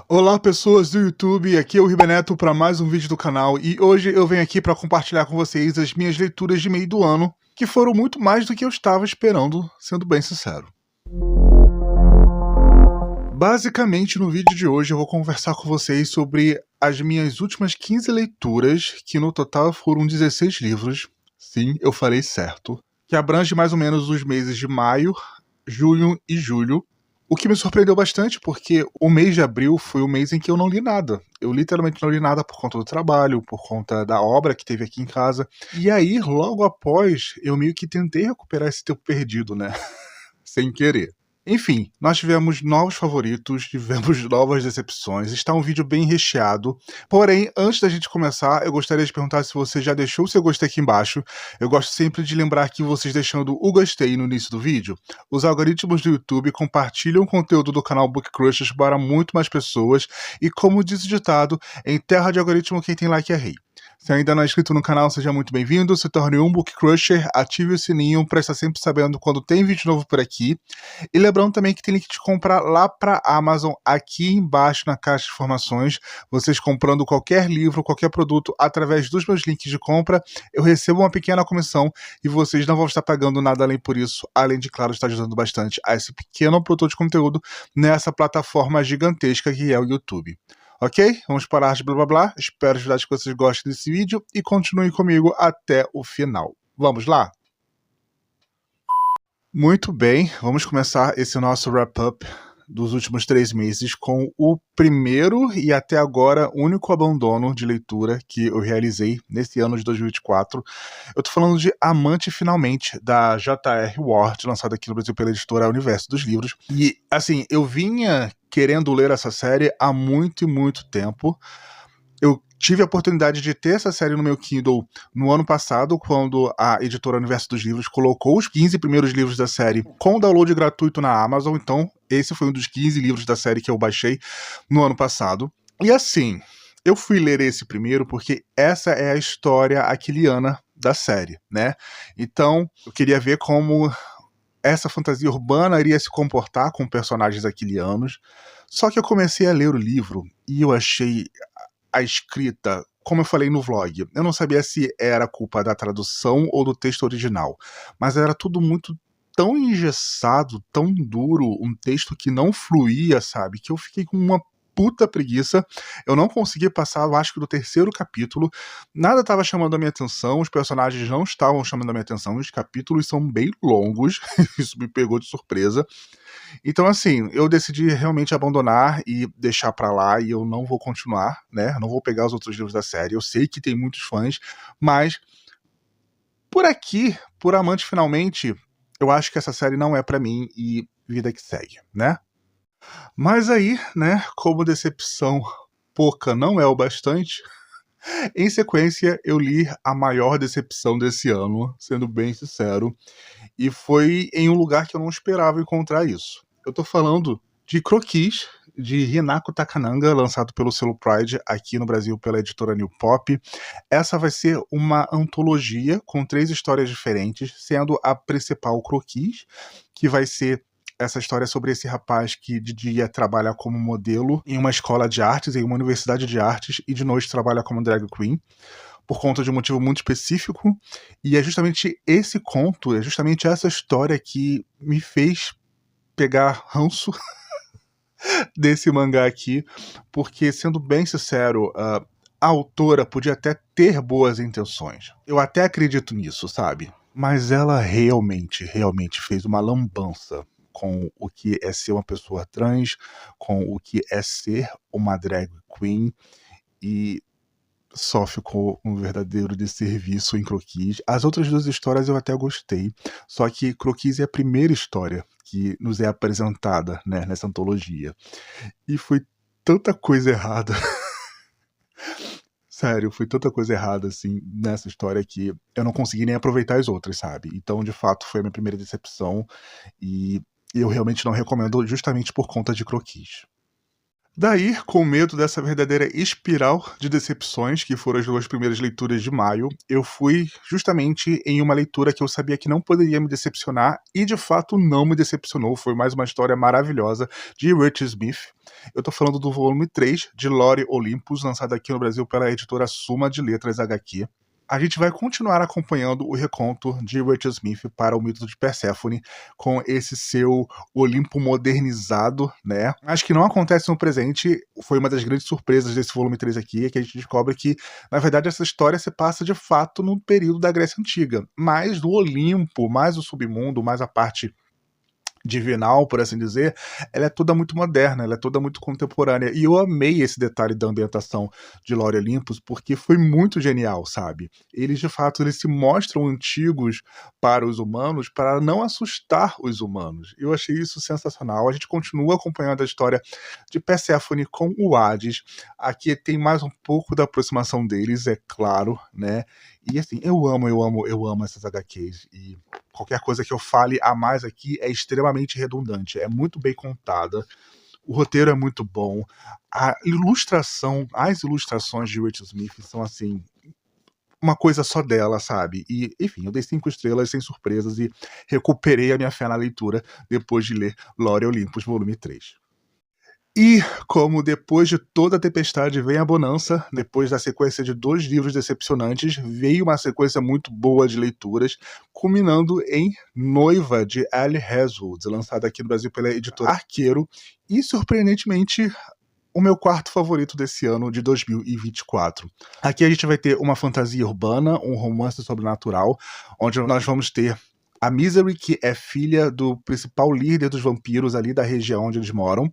Olá pessoas do YouTube, aqui é o Ribeneto para mais um vídeo do canal e hoje eu venho aqui para compartilhar com vocês as minhas leituras de meio do ano, que foram muito mais do que eu estava esperando, sendo bem sincero. Basicamente no vídeo de hoje eu vou conversar com vocês sobre as minhas últimas 15 leituras, que no total foram 16 livros, sim, eu falei certo, que abrange mais ou menos os meses de maio, junho e julho. O que me surpreendeu bastante, porque o mês de abril foi o mês em que eu não li nada. Eu literalmente não li nada por conta do trabalho, por conta da obra que teve aqui em casa. E aí, logo após, eu meio que tentei recuperar esse tempo perdido, né? Sem querer. Enfim, nós tivemos novos favoritos, tivemos novas decepções, está um vídeo bem recheado. Porém, antes da gente começar, eu gostaria de perguntar se você já deixou o seu gostei aqui embaixo. Eu gosto sempre de lembrar que vocês deixando o gostei no início do vídeo, os algoritmos do YouTube compartilham o conteúdo do canal Book Crushers para muito mais pessoas, e como diz o ditado, em terra de algoritmo quem tem like é rei. Se ainda não é inscrito no canal, seja muito bem-vindo, se torne um Book Crusher, ative o sininho para estar sempre sabendo quando tem vídeo novo por aqui. E lembrando também que tem link de compra lá para Amazon aqui embaixo na caixa de informações. Vocês comprando qualquer livro, qualquer produto através dos meus links de compra, eu recebo uma pequena comissão e vocês não vão estar pagando nada além por isso, além de, claro, estar ajudando bastante a esse pequeno produtor de conteúdo nessa plataforma gigantesca que é o YouTube. Ok? Vamos parar de blá blá blá. Espero de verdade que vocês gostem desse vídeo e continuem comigo até o final. Vamos lá? Muito bem, vamos começar esse nosso wrap-up dos últimos 3 meses com o primeiro e até agora único abandono de leitura que eu realizei nesse ano de 2024. Eu tô falando de Amante Finalmente, da J.R. Ward, lançada aqui no Brasil pela editora Universo dos Livros. E, assim, eu vinha querendo ler essa série há muito e muito tempo. Eu tive a oportunidade de ter essa série no meu Kindle no ano passado, quando a editora Universo dos Livros colocou os 15 primeiros livros da série com download gratuito na Amazon. Então, esse foi um dos 15 livros da série que eu baixei no ano passado. E assim, eu fui ler esse primeiro porque essa é a história aquiliana da série, né? Então, eu queria ver como essa fantasia urbana iria se comportar com personagens aquilianos. Só que eu comecei a ler o livro e eu achei a escrita, como eu falei no vlog, eu não sabia se era culpa da tradução ou do texto original, mas era tudo muito tão engessado, tão duro, um texto que não fluía, sabe, que eu fiquei com uma puta preguiça. Eu não consegui passar, eu acho que do 3º capítulo, nada estava chamando a minha atenção, os personagens não estavam chamando a minha atenção, os capítulos são bem longos, isso me pegou de surpresa. Então, assim, eu decidi realmente abandonar e deixar pra lá, e eu não vou continuar, né? Não vou pegar os outros livros da série. Eu sei que tem muitos fãs, mas por aqui, por Amante Finalmente, eu acho que essa série não é pra mim e vida que segue, né? Mas aí, né, como decepção pouca não é o bastante, em sequência eu li a maior decepção desse ano, sendo bem sincero, e foi em um lugar que eu não esperava encontrar isso. Eu tô falando de Croquis, de Hinako Takananga, lançado pelo selo Pride aqui no Brasil pela editora New Pop. Essa vai ser uma antologia com 3 histórias diferentes, sendo a principal Croquis, que vai ser essa história sobre esse rapaz que de dia trabalha como modelo em uma escola de artes, em uma universidade de artes, e de noite trabalha como drag queen, por conta de um motivo muito específico. E é justamente esse conto, é justamente essa história que me fez pegar ranço desse mangá aqui, porque, sendo bem sincero, a autora podia até ter boas intenções. Eu até acredito nisso, sabe? Mas ela realmente fez uma lambança com o que é ser uma pessoa trans, com o que é ser uma drag queen, e só ficou um verdadeiro desserviço em Croquis. As outras 2 histórias eu até gostei, só que Croquis é a primeira história que nos é apresentada, né, nessa antologia. E foi tanta coisa errada. Sério, foi tanta coisa errada, assim, nessa história que eu não consegui nem aproveitar as outras, sabe? Então, de fato, foi a minha primeira decepção e eu realmente não recomendo justamente por conta de Croquis. Daí, com medo dessa verdadeira espiral de decepções, que foram as 2 primeiras leituras de maio, eu fui justamente em uma leitura que eu sabia que não poderia me decepcionar, e de fato não me decepcionou. Foi mais uma história maravilhosa de Richard Smith. Eu tô falando do volume 3 de Lore Olympus, lançado aqui no Brasil pela editora Suma de Letras HQ. A gente vai continuar acompanhando o reconto de Richard Smith para o mito de Perséfone, com esse seu Olimpo modernizado, né? Mas que não acontece no presente. Foi uma das grandes surpresas desse volume 3 aqui, é que a gente descobre que, na verdade, essa história se passa de fato no período da Grécia Antiga. Mais do Olimpo, mais o submundo, mais a parte divinal, por assim dizer, ela é toda muito moderna, ela é toda muito contemporânea. E eu amei esse detalhe da ambientação de Lore Olympus, porque foi muito genial, sabe? Eles, de fato, eles se mostram antigos para os humanos para não assustar os humanos. Eu achei isso sensacional. A gente continua acompanhando a história de Perséfone com o Hades. Aqui tem mais um pouco da aproximação deles, é claro, né? E assim, eu amo essas HQs. E qualquer coisa que eu fale a mais aqui é extremamente redundante. É muito bem contada. O roteiro é muito bom. A ilustração, as ilustrações de Richard Smith são assim, uma coisa só dela, sabe? E, enfim, eu dei 5 estrelas sem surpresas e recuperei a minha fé na leitura depois de ler Lore Olympus, volume 3. E, como depois de toda a tempestade vem a bonança, depois da sequência de 2 livros decepcionantes, veio uma sequência muito boa de leituras, culminando em Noiva, de Ali Hazelwood, lançada aqui no Brasil pela editora Arqueiro, e, surpreendentemente, o meu quarto favorito desse ano, de 2024. Aqui a gente vai ter uma fantasia urbana, um romance sobrenatural, onde nós vamos ter a Misery, que é filha do principal líder dos vampiros ali da região onde eles moram,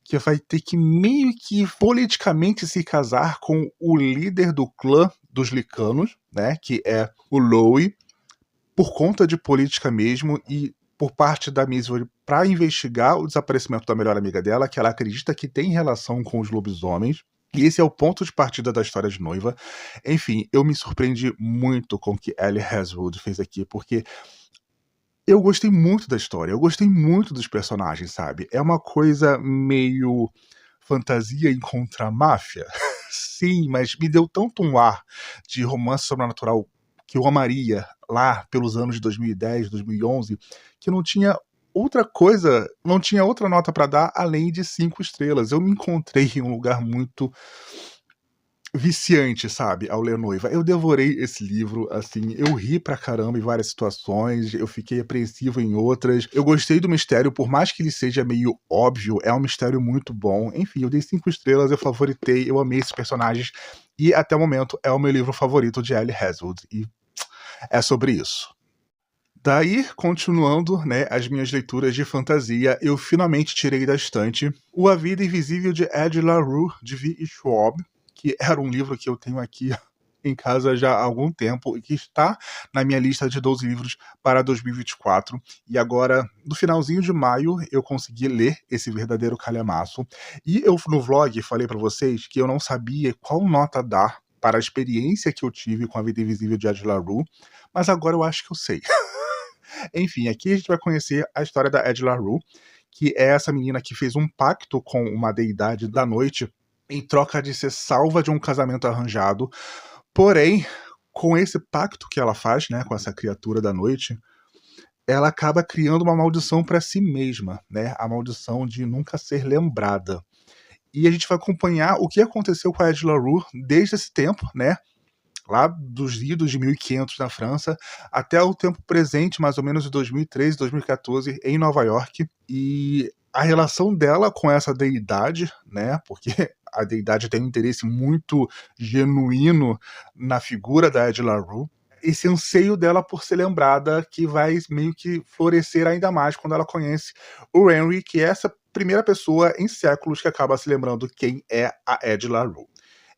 que vai ter que meio que politicamente se casar com o líder do clã dos Licanos, né, que é o Lowe, por conta de política mesmo e por parte da Misery para investigar o desaparecimento da melhor amiga dela, que ela acredita que tem relação com os lobisomens. E esse é o ponto de partida da história de Noiva. Enfim, eu me surpreendi muito com o que Ali Hazelwood fez aqui, porque eu gostei muito da história, eu gostei muito dos personagens, sabe? É uma coisa meio fantasia encontra máfia. Sim, mas me deu tanto um ar de romance sobrenatural que eu amaria lá pelos anos de 2010, 2011, que não tinha outra coisa, não tinha outra nota para dar além de 5 estrelas. Eu me encontrei em um lugar muito viciante, sabe, ao ler Noiva. Eu devorei esse livro, assim, eu ri pra caramba em várias situações, eu fiquei apreensivo em outras. Eu gostei do mistério, por mais que ele seja meio óbvio, é um mistério muito bom. Enfim, eu dei 5 estrelas, eu favoritei, eu amei esses personagens, e até o momento é o meu livro favorito de Ali Hazelwood, e é sobre isso. Daí, continuando, né, as minhas leituras de fantasia, eu finalmente tirei da estante O A Vida Invisível de Ed La Rue, de V. E. Schwab, que era um livro que eu tenho aqui em casa já há algum tempo e que está na minha lista de 12 livros para 2024. E agora, no finalzinho de maio, eu consegui ler esse verdadeiro calhamaço. E eu, no vlog, falei para vocês que eu não sabia qual nota dar para a experiência que eu tive com A Vida Invisível de Ed La Rue, mas agora eu acho que eu sei. Enfim, aqui a gente vai conhecer a história da Ed La Rue, que é essa menina que fez um pacto com uma deidade da noite em troca de ser salva de um casamento arranjado. Porém, com esse pacto que ela faz, né, com essa criatura da noite, ela acaba criando uma maldição para si mesma, né, a maldição de nunca ser lembrada. E a gente vai acompanhar o que aconteceu com a Ed La Rue desde esse tempo, né, lá dos idos de 1500 na França, até o tempo presente, mais ou menos de 2013, 2014, em Nova York. E a relação dela com essa deidade, né, porque a deidade tem um interesse muito genuíno na figura da Ed La Rue, esse anseio dela por ser lembrada, que vai meio que florescer ainda mais quando ela conhece o Henry, que é essa primeira pessoa em séculos que acaba se lembrando quem é a Ed La Rue.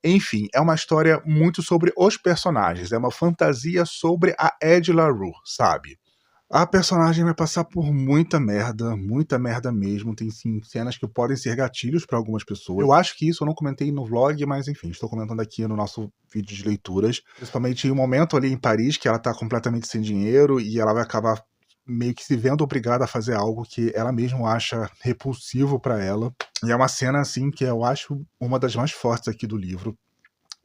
Enfim, é uma história muito sobre os personagens, é uma fantasia sobre a Ed La Rue, sabe? A personagem vai passar por muita merda mesmo. Tem sim cenas que podem ser gatilhos para algumas pessoas. Eu acho que isso eu não comentei no vlog, mas enfim, estou comentando aqui no nosso vídeo de leituras. Principalmente em um momento ali em Paris que ela tá completamente sem dinheiro e ela vai acabar meio que se vendo obrigada a fazer algo que ela mesma acha repulsivo pra ela. E é uma cena, assim, que eu acho uma das mais fortes aqui do livro.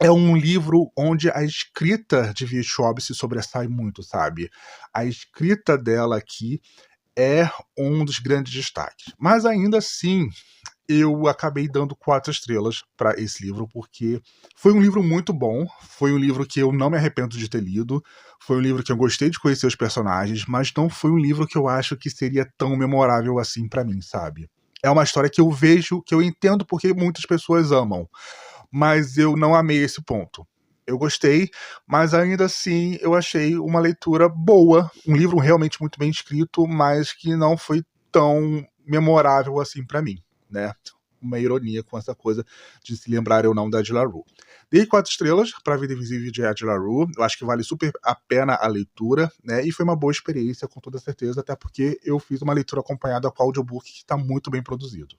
É um livro onde a escrita de Vi Schwab se sobressai muito, sabe? A escrita dela aqui é um dos grandes destaques. Mas ainda assim, eu acabei dando 4 estrelas para esse livro, porque foi um livro muito bom, foi um livro que eu não me arrependo de ter lido, foi um livro que eu gostei de conhecer os personagens, mas não foi um livro que eu acho que seria tão memorável assim para mim, sabe? É uma história que eu vejo, que eu entendo porque muitas pessoas amam, mas eu não amei esse ponto. Eu gostei, mas ainda assim eu achei uma leitura boa, um livro realmente muito bem escrito, mas que não foi tão memorável assim para mim, né? Uma ironia com essa coisa de se lembrar ou não da Ed La Rue. Dei 4 estrelas para A Vida Invisível de Ed La Rue. Eu acho que vale super a pena a leitura, né? E foi uma boa experiência, com toda certeza, até porque eu fiz uma leitura acompanhada com audiobook que está muito bem produzido.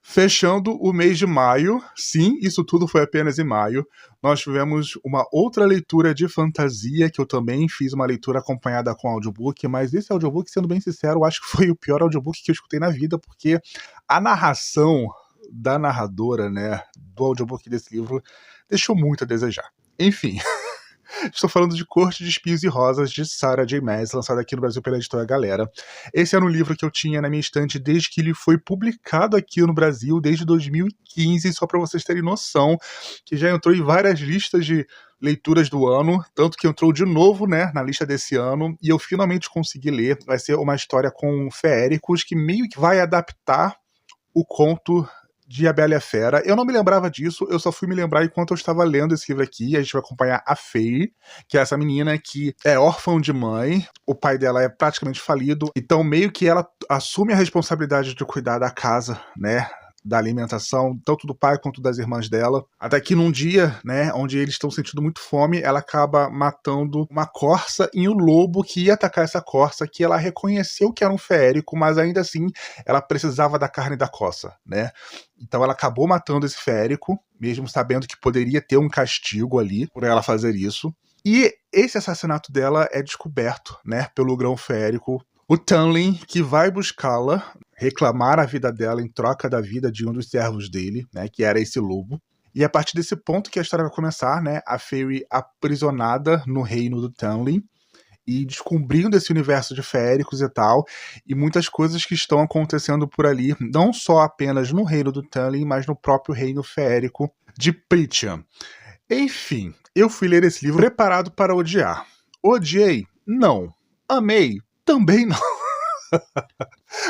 Fechando o mês de maio, sim, isso tudo foi apenas em maio, nós tivemos uma outra leitura de fantasia, que eu também fiz uma leitura acompanhada com audiobook, mas esse audiobook, sendo bem sincero, eu acho que foi o pior audiobook que eu escutei na vida, porque a narração da narradora, né, do audiobook desse livro, deixou muito a desejar. Enfim... Estou falando de Corte de Espinhos e Rosas, de Sarah J. Maas, lançado aqui no Brasil pela editora Galera. Esse era um livro que eu tinha na minha estante desde que ele foi publicado aqui no Brasil, desde 2015, só para vocês terem noção, que já entrou em várias listas de leituras do ano, tanto que entrou de novo, né, na lista desse ano, e eu finalmente consegui ler. Vai ser uma história com feéricos que meio que vai adaptar o conto de A Bela e a Fera. Eu não me lembrava disso, eu só fui me lembrar enquanto eu estava lendo esse livro aqui. A gente vai acompanhar a Fay, que é essa menina que é órfã de mãe, o pai dela é praticamente falido, então meio que ela assume a responsabilidade de cuidar da casa, né, da alimentação, tanto do pai quanto das irmãs dela. Até que num dia, né, onde eles estão sentindo muito fome, ela acaba matando uma corça e um lobo que ia atacar essa corça, que ela reconheceu que era um feérico, mas ainda assim ela precisava da carne da corça, né? Então ela acabou matando esse feérico, mesmo sabendo que poderia ter um castigo ali por ela fazer isso. E esse assassinato dela é descoberto, né, pelo grão feérico, o Tunlin, que vai buscá-la, reclamar a vida dela em troca da vida de um dos servos dele, né, que era esse lobo. E a partir desse ponto que a história vai começar, né, a Fairy aprisionada no reino do Tunlin e descobrindo esse universo de feéricos e tal, e muitas coisas que estão acontecendo por ali, não só apenas no reino do Tunlin, mas no próprio reino feérico de Prythian. Enfim, eu fui ler esse livro preparado para odiar. Odiei? Não. Amei? Também não.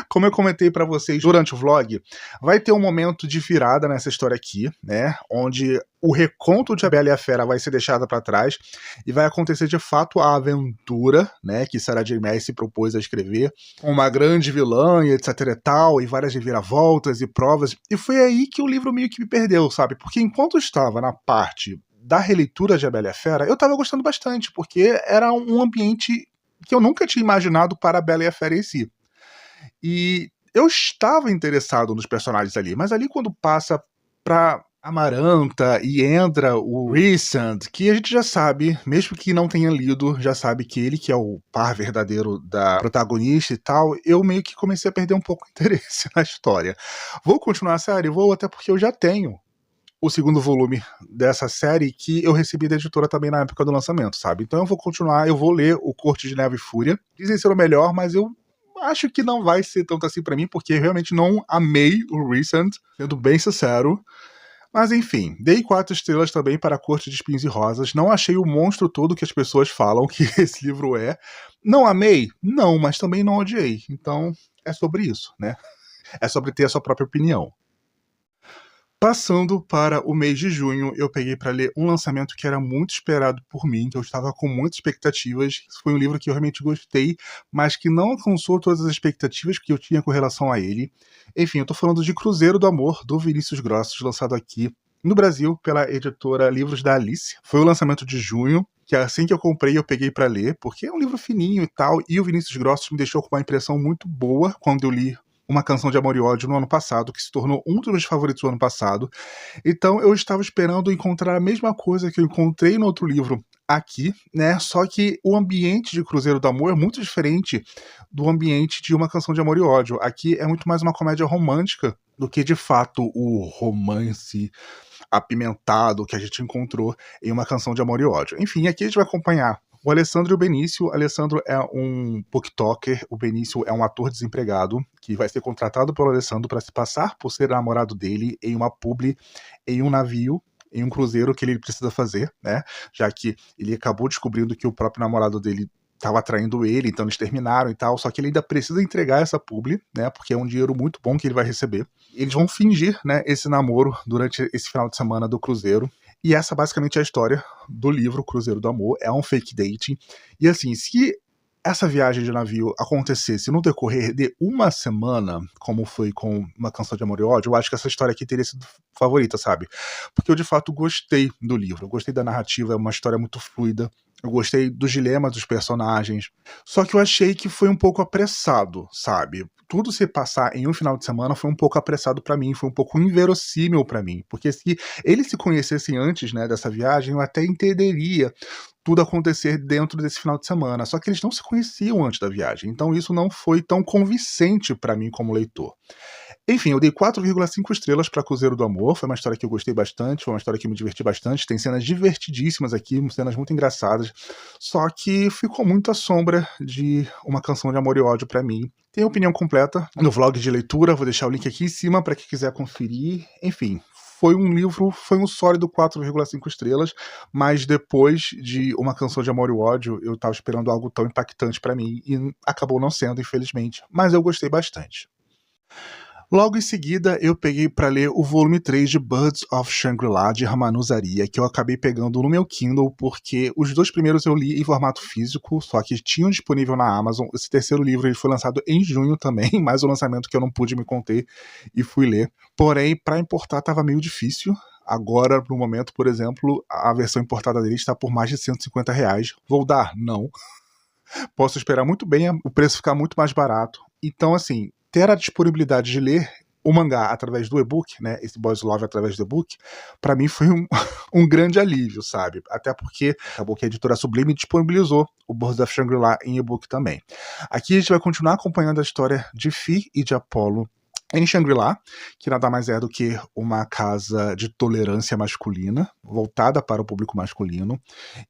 Como eu comentei pra vocês durante o vlog, vai ter um momento de virada nessa história aqui, né, onde o reconto de A Bela e a Fera vai ser deixado pra trás e vai acontecer de fato a aventura, né, que Sarah J. Maas se propôs a escrever, com uma grande vilã e etc e tal, e várias reviravoltas e provas, e foi aí que o livro meio que me perdeu, sabe, porque enquanto eu estava na parte da releitura de A Bela e a Fera, eu tava gostando bastante, porque era um ambiente que eu nunca tinha imaginado para A Bela e a Fera em si. E eu estava interessado nos personagens ali, mas ali quando passa pra Amaranta e entra o Rhysand, que a gente já sabe, mesmo que não tenha lido, já sabe que ele que é o par verdadeiro da protagonista e tal, eu meio que comecei a perder um pouco o interesse na história. Vou continuar a série? Vou, até porque eu já tenho o segundo volume dessa série que eu recebi da editora também na época do lançamento, sabe? Então eu vou continuar, eu vou ler o Corte de Neve e Fúria. Dizem ser o melhor, mas eu acho que não vai ser tanto assim pra mim, porque eu realmente não amei o Rhysand, sendo bem sincero. Mas enfim, dei 4 estrelas também para a Corte de Espinhos e Rosas. Não achei o monstro todo que as pessoas falam que esse livro é. Não amei? Não, mas também não odiei. Então é sobre isso, né? É sobre ter a sua própria opinião. Passando para o mês de junho, eu peguei para ler um lançamento que era muito esperado por mim, que eu estava com muitas expectativas. Foi um livro que eu realmente gostei, mas que não alcançou todas as expectativas que eu tinha com relação a ele. Enfim, eu estou falando de Cruzeiro do Amor, do Vinícius Grossos, lançado aqui no Brasil pela editora Livros da Alice. Foi o lançamento de junho, que assim que eu comprei eu peguei para ler, porque é um livro fininho e tal, e o Vinícius Grossos me deixou com uma impressão muito boa quando eu li Uma Canção de Amor e Ódio no ano passado, que se tornou um dos meus favoritos do ano passado. Então eu estava esperando encontrar a mesma coisa que eu encontrei no outro livro aqui, né? Só que o ambiente de Cruzeiro do Amor é muito diferente do ambiente de Uma Canção de Amor e Ódio. Aqui é muito mais uma comédia romântica do que, de fato, o romance apimentado que a gente encontrou em Uma Canção de Amor e Ódio. Enfim, aqui a gente vai acompanhar o Alessandro e o Benício. O Alessandro é um booktoker, o Benício é um ator desempregado que vai ser contratado pelo Alessandro para se passar por ser namorado dele em uma publi, em um navio, em um cruzeiro que ele precisa fazer, né? Já que ele acabou descobrindo que o próprio namorado dele estava traindo ele, então eles terminaram e tal, só que ele ainda precisa entregar essa publi, né, porque é um dinheiro muito bom que ele vai receber. Eles vão fingir, né, esse namoro durante esse final de semana do cruzeiro, e essa basicamente é a história do livro Cruzeiro do Amor, é um fake dating, e assim, se essa viagem de navio acontecesse no decorrer de uma semana, como foi com Uma Canção de Amor e Ódio, eu acho que essa história aqui teria sido favorita, sabe? Porque eu de fato gostei do livro, eu gostei da narrativa, é uma história muito fluida, eu gostei dos dilemas dos personagens, só que eu achei que foi um pouco apressado, sabe? Tudo se passar em um final de semana foi um pouco apressado pra mim, foi um pouco inverossímil pra mim, porque se eles se conhecessem antes, né, dessa viagem, eu até entenderia tudo acontecer dentro desse final de semana, só que eles não se conheciam antes da viagem, então isso não foi tão convincente pra mim como leitor. Enfim, eu dei 4,5 estrelas para Cruzeiro do Amor, foi uma história que eu gostei bastante, foi uma história que me diverti bastante, tem cenas divertidíssimas aqui, cenas muito engraçadas, só que ficou muito à sombra de Uma Canção de Amor e Ódio pra mim. Tem a opinião completa no vlog de leitura, vou deixar o link aqui em cima para quem quiser conferir, enfim. Foi um livro, foi um sólido 4,5 estrelas, mas depois de Uma Canção de Amor e Ódio, eu tava esperando algo tão impactante pra mim e acabou não sendo, infelizmente, mas eu gostei bastante. Logo em seguida, eu peguei para ler o volume 3 de Birds of Shangri-La, de Ramanujaria, que eu acabei pegando no meu Kindle, porque os dois primeiros eu li em formato físico, só que tinham disponível na Amazon. Esse terceiro livro ele foi lançado em junho também, mais um lançamento que eu não pude me conter e fui ler. Porém, para importar estava meio difícil. Agora, no momento, por exemplo, a versão importada dele está por mais de R$ 150. Vou dar? Não. Posso esperar muito bem o preço ficar muito mais barato. Então, assim, ter a disponibilidade de ler o mangá através do e-book, né, esse Boys Love através do e-book, pra mim foi um grande alívio, sabe? Até porque acabou que a editora Sublime disponibilizou o Birds of Shangri-La em e-book também. Aqui a gente vai continuar acompanhando a história de Fi e de Apollo em Shangri-La, que nada mais é do que uma casa de tolerância masculina, voltada para o público masculino,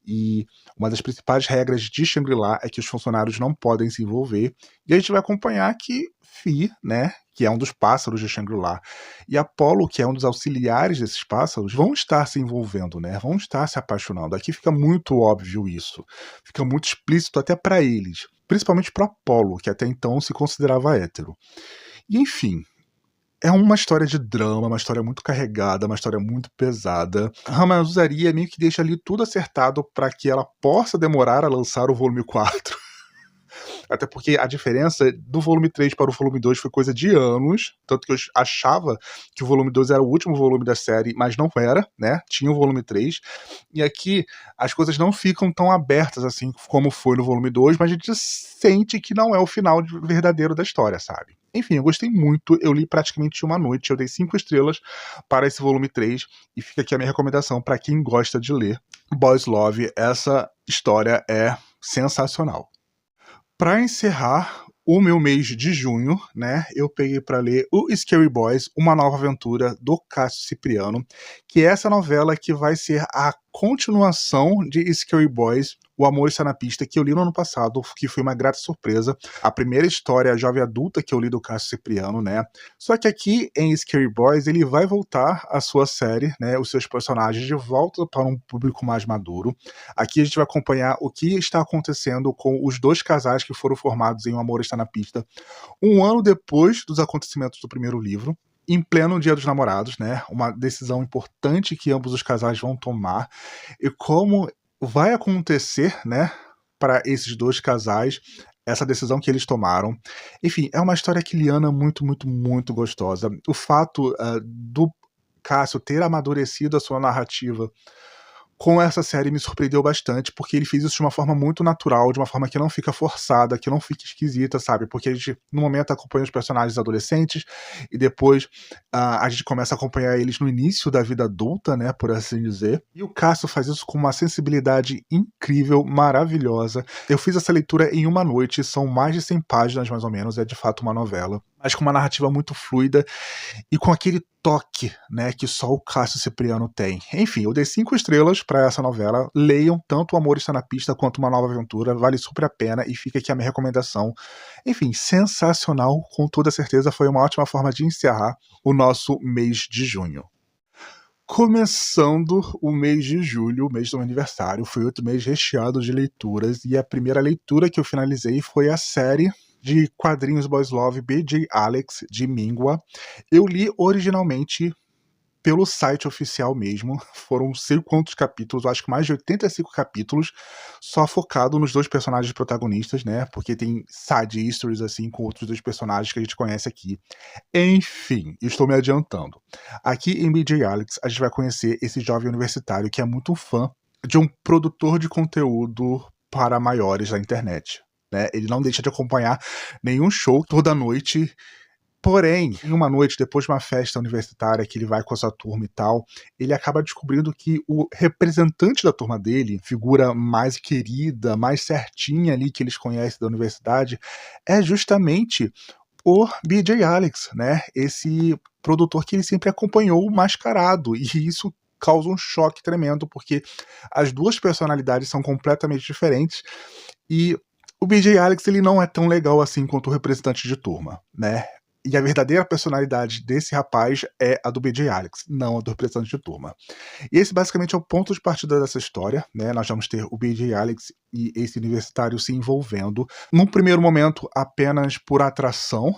e uma das principais regras de Shangri-La é que os funcionários não podem se envolver, e a gente vai acompanhar que Fi, né, que é um dos pássaros de Shangri-La, e Apollo, que é um dos auxiliares desses pássaros, vão estar se envolvendo, né, vão estar se apaixonando. Aqui fica muito óbvio isso, fica muito explícito até para eles, principalmente para Apollo, que até então se considerava hétero. E enfim, é uma história de drama, uma história muito carregada, uma história muito pesada. Ramanujaria meio que deixa ali tudo acertado para que ela possa demorar a lançar o volume 4. Até porque a diferença do volume 3 para o volume 2 foi coisa de anos, tanto que eu achava que o volume 2 era o último volume da série, mas não era, né? Tinha o volume 3. E aqui as coisas não ficam tão abertas assim como foi no volume 2, mas a gente sente que não é o final verdadeiro da história, sabe? Enfim, eu gostei muito, eu li praticamente uma noite, eu dei 5 estrelas para esse volume 3 e fica aqui a minha recomendação para quem gosta de ler Boys Love, essa história é sensacional. Para encerrar o meu mês de junho, né, eu peguei para ler o Scary Boys, uma nova aventura do Cássio Cipriano, que é essa novela que vai ser a continuação de Scary Boys, O Amor Está na Pista, que eu li no ano passado, que foi uma grata surpresa. A primeira história jovem adulta que eu li do Cássio Cipriano, né? Só que aqui em Scary Boys ele vai voltar a sua série, né? Os seus personagens de volta para um público mais maduro. Aqui a gente vai acompanhar o que está acontecendo com os dois casais que foram formados em O Amor Está na Pista, um ano depois dos acontecimentos do primeiro livro, em pleno Dia dos Namorados, né? Uma decisão importante que ambos os casais vão tomar e como vai acontecer, né, para esses dois casais, essa decisão que eles tomaram. Enfim, é uma história quiliana muito, muito, muito gostosa. O fato do Cássio ter amadurecido a sua narrativa com essa série me surpreendeu bastante, porque ele fez isso de uma forma muito natural, de uma forma que não fica forçada, que não fica esquisita, sabe? Porque a gente, no momento, acompanha os personagens adolescentes, e depois a gente começa a acompanhar eles no início da vida adulta, né, por assim dizer. E o Cássio faz isso com uma sensibilidade incrível, maravilhosa. Eu fiz essa leitura em uma noite, são mais de 100 páginas, mais ou menos, é de fato uma novela, mas com uma narrativa muito fluida, e com aquele toque, né, que só o Cássio Cipriano tem. Enfim, eu dei 5 estrelas para essa novela. Leiam, tanto O Amor Está na Pista quanto Uma Nova Aventura, vale super a pena, e fica aqui a minha recomendação. Enfim, sensacional, com toda certeza foi uma ótima forma de encerrar o nosso mês de junho. Começando o mês de julho, o mês do meu aniversário, foi outro mês recheado de leituras, e a primeira leitura que eu finalizei foi a série de quadrinhos Boys Love B.J. Alex, de Mingua. Eu li originalmente pelo site oficial mesmo, foram não sei quantos capítulos, acho que mais de 85 capítulos, só focado nos 2 personagens protagonistas, né, porque tem side histories assim com outros 2 personagens que a gente conhece aqui. Enfim, estou me adiantando. Aqui em B.J. Alex, a gente vai conhecer esse jovem universitário que é muito fã de um produtor de conteúdo para maiores da internet, né? Ele não deixa de acompanhar nenhum show toda noite. Porém, em uma noite, depois de uma festa universitária que ele vai com a sua turma e tal, ele acaba descobrindo que o representante da turma dele, figura mais querida, mais certinha ali que eles conhecem da universidade, é justamente o B.J. Alex, né? Esse produtor que ele sempre acompanhou mascarado. E isso causa um choque tremendo, porque as 2 personalidades são completamente diferentes, e o B.J. Alex ele não é tão legal assim quanto o representante de turma, né? E a verdadeira personalidade desse rapaz é a do B.J. Alex, não a do representante de turma. E esse basicamente é o ponto de partida dessa história, né? Nós vamos ter o B.J. Alex e esse universitário se envolvendo, num primeiro momento apenas por atração,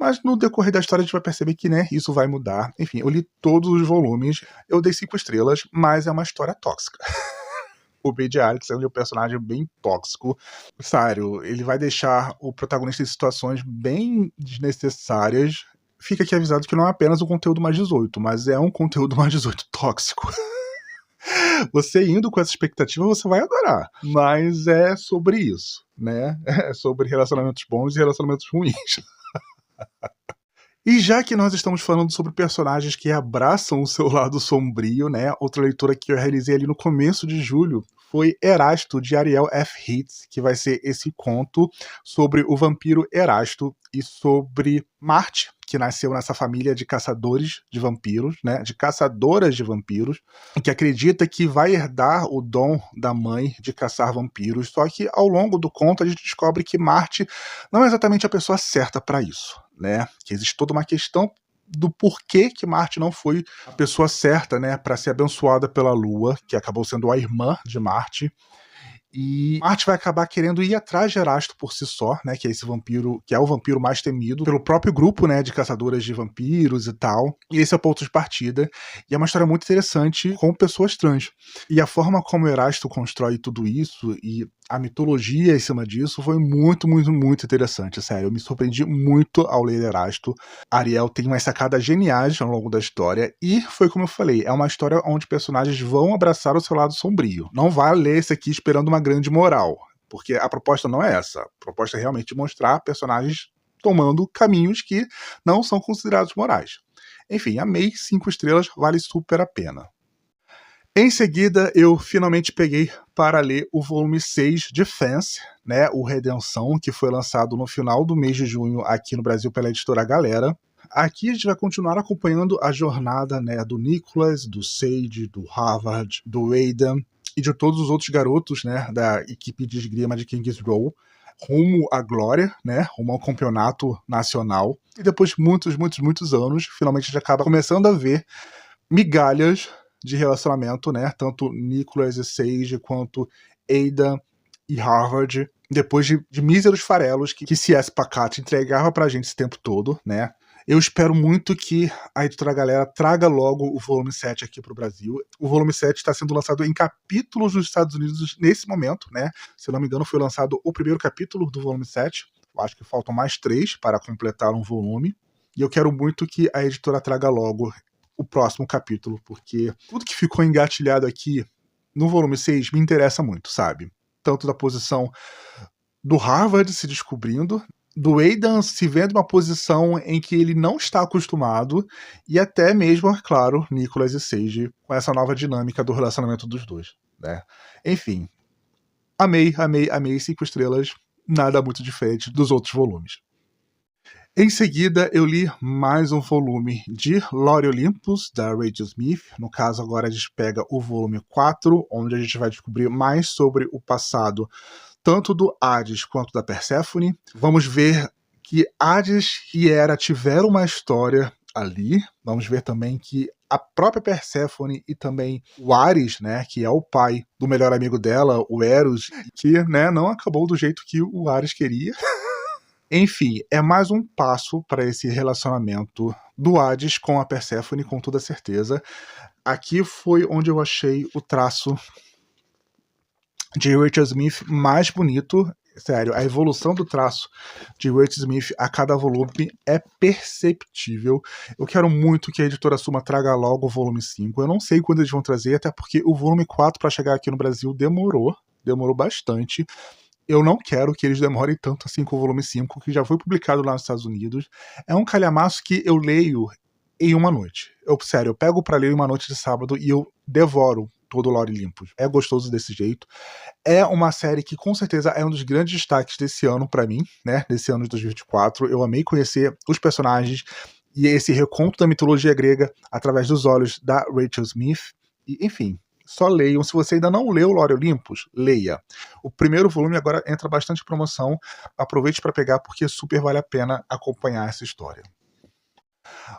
mas no decorrer da história a gente vai perceber que, né, isso vai mudar. Enfim, eu li todos os volumes, eu dei 5 estrelas, mas é uma história tóxica. O B.J. Alex é um personagem bem tóxico. Sério, ele vai deixar o protagonista em situações bem desnecessárias. Fica aqui avisado que não é apenas um conteúdo mais 18, mas é um conteúdo mais 18 tóxico. Você indo com essa expectativa, você vai adorar. Mas é sobre isso, né? É sobre relacionamentos bons e relacionamentos ruins. E já que nós estamos falando sobre personagens que abraçam o seu lado sombrio, né? Outra leitura que eu realizei ali no começo de julho foi Erasto, de Ariel F. Hitz, que vai ser esse conto sobre o vampiro Erasto e sobre Marte, que nasceu nessa família de caçadores de vampiros, né? De caçadoras de vampiros, que acredita que vai herdar o dom da mãe de caçar vampiros. Só que ao longo do conto a gente descobre que Marte não é exatamente a pessoa certa para isso, né? Que existe toda uma questão do porquê que Marte não foi a pessoa certa, né, para ser abençoada pela Lua, que acabou sendo a irmã de Marte. E Marte vai acabar querendo ir atrás de Erasto por si só, né, que é esse vampiro, que é o vampiro mais temido pelo próprio grupo, né, de caçadoras de vampiros e tal. E esse é o ponto de partida. E é uma história muito interessante com pessoas trans. E a forma como Erasto constrói tudo isso e a mitologia em cima disso foi muito, muito, muito interessante, sério. Eu me surpreendi muito ao ler Erasto. Ariel tem umas sacadas geniais ao longo da história e foi como eu falei, é uma história onde personagens vão abraçar o seu lado sombrio. Não vai ler esse aqui esperando uma grande moral, porque a proposta não é essa. A proposta é realmente mostrar personagens tomando caminhos que não são considerados morais. Enfim, amei, 5 estrelas, vale super a pena. Em seguida, eu finalmente peguei para ler o volume 6 de Fence, né, o Redenção, que foi lançado no final do mês de junho aqui no Brasil pela editora Galera. Aqui a gente vai continuar acompanhando a jornada, né, do Nicholas, do Sage, do Harvard, do Aidan e de todos os outros garotos, né, da equipe de esgrima de King's Row, rumo à glória, né, rumo ao campeonato nacional. E depois de muitos, muitos, muitos anos, finalmente a gente acaba começando a ver migalhas de relacionamento, né? Tanto Nicholas e Sage quanto Aidan e Harvard, depois de míseros farelos que C.S. Pacat entregava pra gente esse tempo todo, né? Eu espero muito que a editora Galera traga logo o volume 7 aqui pro Brasil. O volume 7 está sendo lançado em capítulos nos Estados Unidos nesse momento, né? Se eu não me engano, foi lançado o primeiro capítulo do volume 7. Eu acho que faltam mais 3 para completar um volume. E eu quero muito que a editora traga logo o próximo capítulo, porque tudo que ficou engatilhado aqui no volume 6 me interessa muito, sabe? Tanto da posição do Harvard se descobrindo, do Aidan se vendo uma posição em que ele não está acostumado, e até mesmo, é claro, Nicholas e Sage com essa nova dinâmica do relacionamento dos dois, né? Enfim, amei, amei, amei, 5 estrelas, nada muito diferente dos outros volumes. Em seguida, eu li mais um volume de Lore Olympus, da Rachel Smith. No caso, agora a gente pega o volume 4, onde a gente vai descobrir mais sobre o passado, tanto do Hades quanto da Perséfone. Vamos ver que Hades e Hera tiveram uma história ali. Vamos ver também que a própria Perséfone e também o Ares, né, que é o pai do melhor amigo dela, o Eros, que, né, não acabou do jeito que o Ares queria. Enfim, é mais um passo para esse relacionamento do Hades com a Perséfone, com toda certeza. Aqui foi onde eu achei o traço de Rachel Smith mais bonito. Sério, a evolução do traço de Rachel Smith a cada volume é perceptível. Eu quero muito que a editora Suma traga logo o volume 5. Eu não sei quando eles vão trazer, até porque o volume 4 para chegar aqui no Brasil demorou bastante. Eu não quero que eles demorem tanto assim com o volume 5, que já foi publicado lá nos Estados Unidos. É um calhamaço que eu leio em uma noite. Sério, eu pego pra ler em uma noite de sábado e eu devoro todo o Lore Olympus. É gostoso desse jeito. É uma série que com certeza é um dos grandes destaques desse ano pra mim, né? Desse ano de 2024. Eu amei conhecer os personagens e esse reconto da mitologia grega através dos olhos da Rachel Smith. E, enfim, só leiam. Se você ainda não leu Lore Olympus, leia. O primeiro volume agora entra bastante em promoção. Aproveite para pegar porque super vale a pena acompanhar essa história.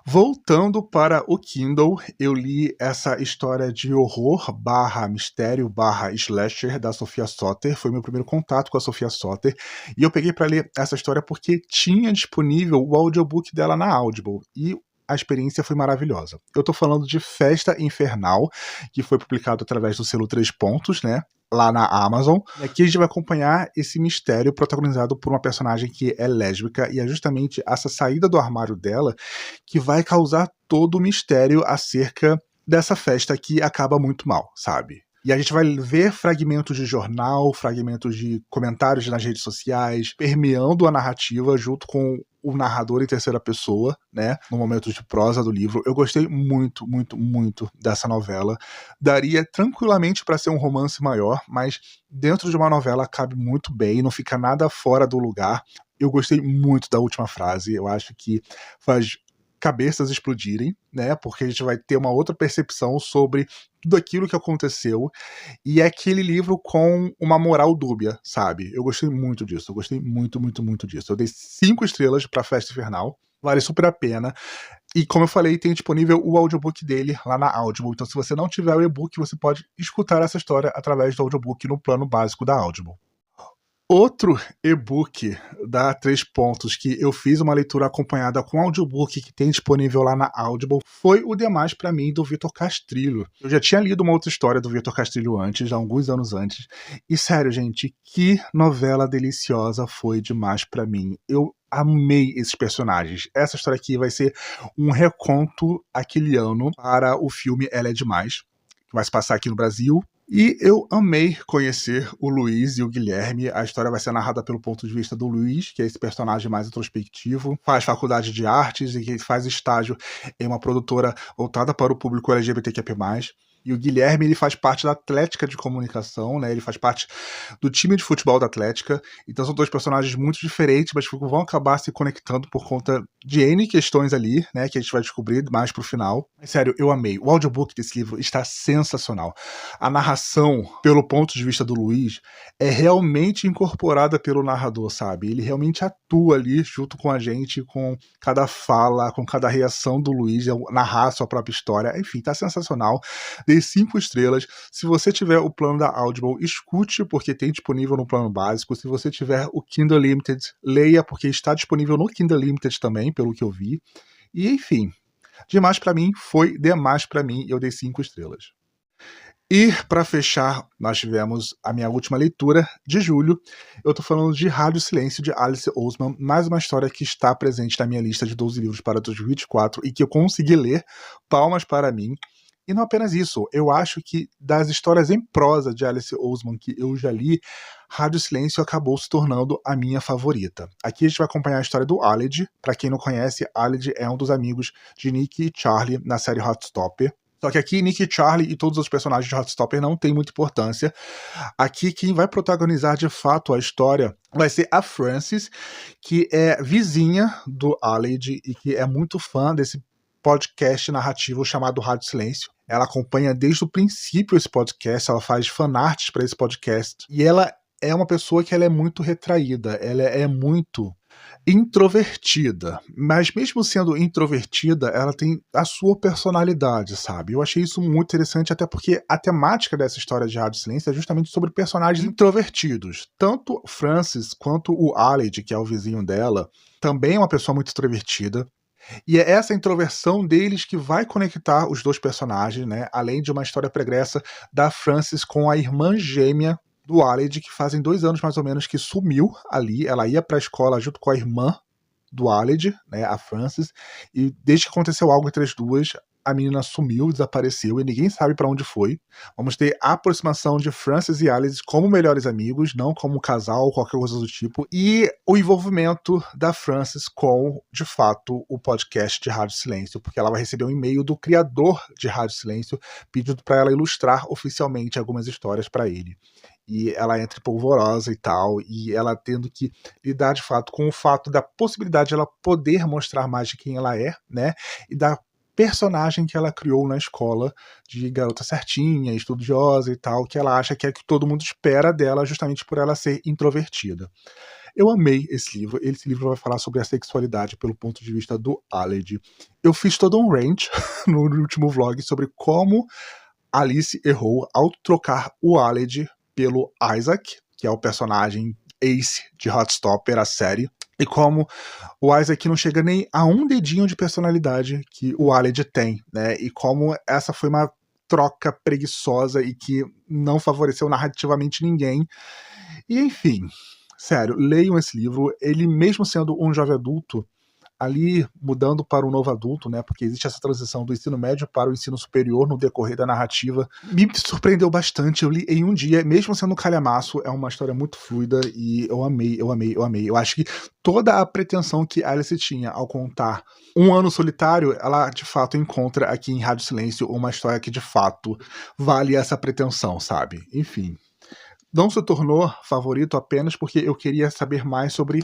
Voltando para o Kindle, eu li essa história de horror / mistério / slasher da Sophia Soter. Foi meu primeiro contato com a Sophia Soter. E eu peguei para ler essa história porque tinha disponível o audiobook dela na Audible. E a experiência foi maravilhosa. Eu tô falando de Festa Infernal, que foi publicado através do selo 3 Pontos, né? Lá na Amazon. E aqui a gente vai acompanhar esse mistério protagonizado por uma personagem que é lésbica, e é justamente essa saída do armário dela que vai causar todo o mistério acerca dessa festa que acaba muito mal, sabe? E a gente vai ver fragmentos de jornal, fragmentos de comentários nas redes sociais, permeando a narrativa junto com o narrador em terceira pessoa, né, no momento de prosa do livro. Eu gostei muito, muito, muito dessa novela. Daria tranquilamente para ser um romance maior, mas dentro de uma novela cabe muito bem, não fica nada fora do lugar. Eu gostei muito da última frase, eu acho que faz cabeças explodirem, né, porque a gente vai ter uma outra percepção sobre tudo aquilo que aconteceu, e é aquele livro com uma moral dúbia, sabe? Eu gostei muito disso, eu gostei muito, muito, muito disso. Eu dei 5 estrelas pra Festa Infernal, vale super a pena, e como eu falei, tem disponível o audiobook dele lá na Audible, então se você não tiver o e-book, você pode escutar essa história através do audiobook no plano básico da Audible. Outro e-book da 3 Pontos que eu fiz uma leitura acompanhada com audiobook que tem disponível lá na Audible foi o Demais Pra Mim, do Vitor Castrillo. Eu já tinha lido uma outra história do Vitor Castrillo antes, há alguns anos antes, e sério, gente, que novela deliciosa foi Demais Pra Mim. Eu amei esses personagens. Essa história aqui vai ser um reconto aquele ano para o filme Ela é Demais, que vai se passar aqui no Brasil. E eu amei conhecer o Luiz e o Guilherme. A história vai ser narrada pelo ponto de vista do Luiz, que é esse personagem mais introspectivo, faz faculdade de artes e que faz estágio em uma produtora voltada para o público LGBTQIA+. E o Guilherme, ele faz parte da Atlética de Comunicação, né? Ele faz parte do time de futebol da Atlética. Então são 2 personagens muito diferentes, mas vão acabar se conectando por conta de N questões ali, né? Que a gente vai descobrir mais pro final. Mas, sério, eu amei. O audiobook desse livro está sensacional. A narração, pelo ponto de vista do Luiz, é realmente incorporada pelo narrador, sabe? Ele realmente atua ali junto com a gente, com cada fala, com cada reação do Luiz, narrar a sua própria história. Enfim, tá sensacional. Dei 5 estrelas. Se você tiver o plano da Audible, escute, porque tem disponível no plano básico. Se você tiver o Kindle Limited, leia, porque está disponível no Kindle Limited também, pelo que eu vi. E, enfim, demais pra mim foi demais pra mim. Eu dei 5 estrelas. E, para fechar, nós tivemos a minha última leitura de julho. Eu tô falando de Rádio Silêncio, de Alice Oseman, mais uma história que está presente na minha lista de 12 livros para 2024 e que eu consegui ler. Palmas para mim. E não apenas isso, eu acho que das histórias em prosa de Alice Oseman que eu já li, Rádio Silêncio acabou se tornando a minha favorita. Aqui a gente vai acompanhar a história do Aled. Pra quem não conhece, Aled é um dos amigos de Nick e Charlie na série Heartstopper. Só que aqui, Nick e Charlie e todos os personagens de Heartstopper não têm muita importância. Aqui, quem vai protagonizar de fato a história vai ser a Frances, que é vizinha do Aled e que é muito fã desse podcast narrativo chamado Rádio Silêncio. Ela acompanha desde o princípio esse podcast, ela faz fanarts para esse podcast. E ela é uma pessoa que ela é muito retraída, ela é muito introvertida, mas mesmo sendo introvertida, ela tem a sua personalidade, sabe? Eu achei isso muito interessante, até porque a temática dessa história de Rádio Silêncio é justamente sobre personagens introvertidos. Tanto Frances quanto o Aled, que é o vizinho dela, também é uma pessoa muito introvertida. E é essa introversão deles que vai conectar os dois personagens, né? Além de uma história pregressa da Frances com a irmã gêmea do Aled, que fazem 2 anos mais ou menos que sumiu ali. Ela ia pra escola junto com a irmã do Aled, né, a Frances, e desde que aconteceu algo entre as duas, a menina sumiu, desapareceu e ninguém sabe pra onde foi. Vamos ter a aproximação de Frances e Aled como melhores amigos, não como um casal ou qualquer coisa do tipo, e o envolvimento da Frances com, de fato, o podcast de Rádio Silêncio, porque ela vai receber um e-mail do criador de Rádio Silêncio pedindo pra ela ilustrar oficialmente algumas histórias pra ele. E ela entra polvorosa e tal, e ela tendo que lidar de fato com o fato da possibilidade de ela poder mostrar mais de quem ela é, né, e da personagem que ela criou na escola de garota certinha, estudiosa e tal, que ela acha que é que todo mundo espera dela justamente por ela ser introvertida. Eu amei esse livro vai falar sobre a sexualidade pelo ponto de vista do Aled. Eu fiz todo um rant no último vlog sobre como Alice errou ao trocar o Aled pelo Isaac, que é o personagem Ace de Heartstopper, a série, e como o Isaac não chega nem a um dedinho de personalidade que o Aled tem, né? E como essa foi uma troca preguiçosa e que não favoreceu narrativamente ninguém. E enfim, sério, leiam esse livro. Ele, mesmo sendo um jovem adulto, ali mudando para o novo adulto, né, porque existe essa transição do ensino médio para o ensino superior no decorrer da narrativa, me surpreendeu bastante. Eu li em um dia, mesmo sendo um calhamaço, é uma história muito fluida e eu amei. Eu acho que toda a pretensão que Alice tinha ao contar Um Ano Solitário, ela de fato encontra aqui em Rádio Silêncio uma história que de fato vale essa pretensão, sabe? Enfim, não se tornou favorito apenas porque eu queria saber mais sobre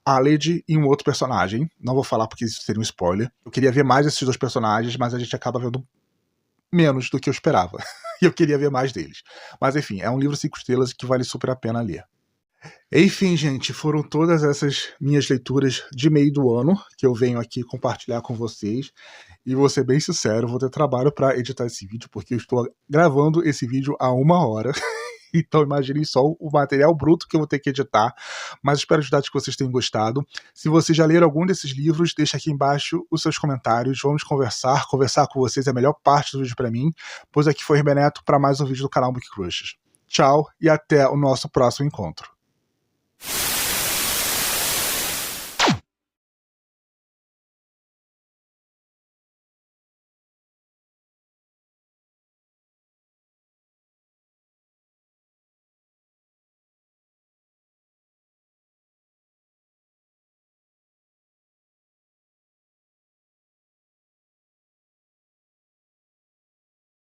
Aled e um outro personagem. Não vou falar porque isso seria um spoiler. Eu queria ver mais esses dois personagens, mas a gente acaba vendo menos do que eu esperava. E eu queria ver mais deles. Mas enfim, é um livro 5 estrelas que vale super a pena ler. Enfim, gente, foram todas essas minhas leituras de meio do ano que eu venho aqui compartilhar com vocês. E vou ser bem sincero, vou ter trabalho para editar esse vídeo, porque eu estou gravando esse vídeo há 1 hora. Então imaginem só o material bruto que eu vou ter que editar, mas espero de verdade que vocês tenham gostado. Se vocês já leram algum desses livros, deixa aqui embaixo os seus comentários, vamos conversar com vocês é a melhor parte do vídeo para mim, pois aqui foi Rebeneto para mais um vídeo do canal Book Crushes. Tchau e até o nosso próximo encontro.